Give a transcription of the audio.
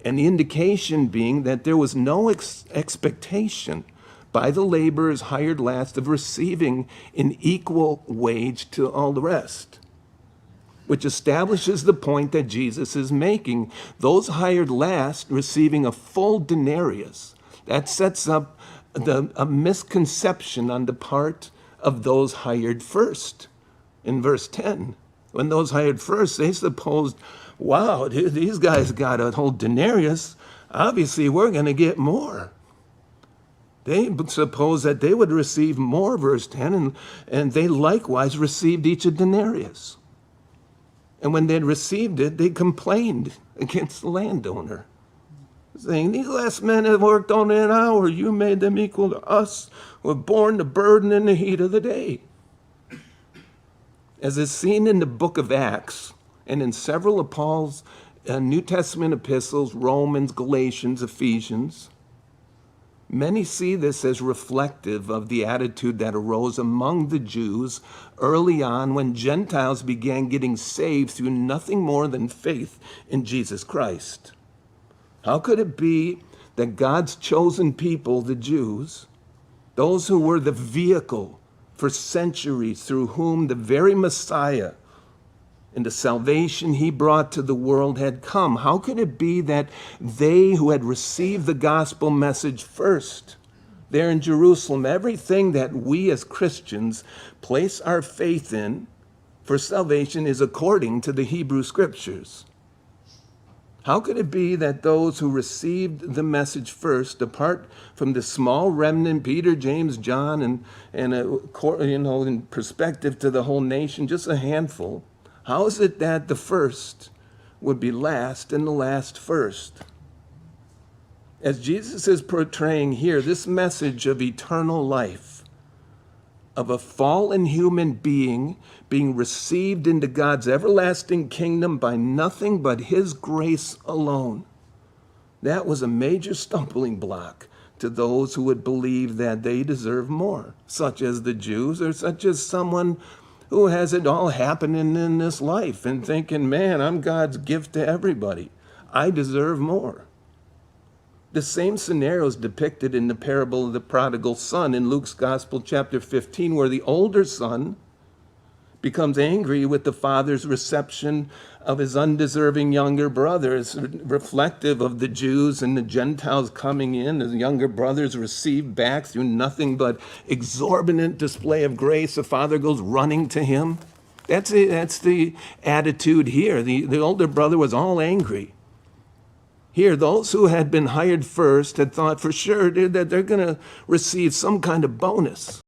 And the indication being that there was no expectation by the laborers hired last of receiving an equal wage to all the rest, which establishes the point that Jesus is making. Those hired last receiving a full denarius. That sets up a misconception on the part of those hired first. In verse 10, when those hired first, they supposed, wow, these guys got a whole denarius. Obviously, we're going to get more. They suppose that they would receive more, verse 10, and they likewise received each a denarius. And when they'd received it, they complained against the landowner, saying, these last men have worked only an hour. You made them equal to us who have borne the burden in the heat of the day. As is seen in the book of Acts and in several of Paul's New Testament epistles, Romans, Galatians, Ephesians, many see this as reflective of the attitude that arose among the Jews early on when Gentiles began getting saved through nothing more than faith in Jesus Christ. How could it be that God's chosen people, the Jews, those who were the vehicle for centuries through whom the very Messiah and the salvation he brought to the world had come, how could it be that they who had received the gospel message first, there in Jerusalem, everything that we as Christians place our faith in for salvation is according to the Hebrew Scriptures? How could it be that those who received the message first, apart from the small remnant, Peter, James, John, and in perspective to the whole nation, just a handful, how is it that the first would be last and the last first? As Jesus is portraying here, this message of eternal life, of a fallen human being being received into God's everlasting kingdom by nothing but his grace alone, that was a major stumbling block to those who would believe that they deserve more, such as the Jews or such as someone who has it all happening in this life and thinking, man, I'm God's gift to everybody. I deserve more. The same scenario is depicted in the parable of the prodigal son in Luke's Gospel, chapter 15, where the older son becomes angry with the father's reception of his undeserving younger brothers, reflective of the Jews and the Gentiles coming in. His younger brothers received back through nothing but exorbitant display of grace. The father goes running to him. That's the attitude here. The older brother was all angry. Here, those who had been hired first had thought for sure that they're going to receive some kind of bonus.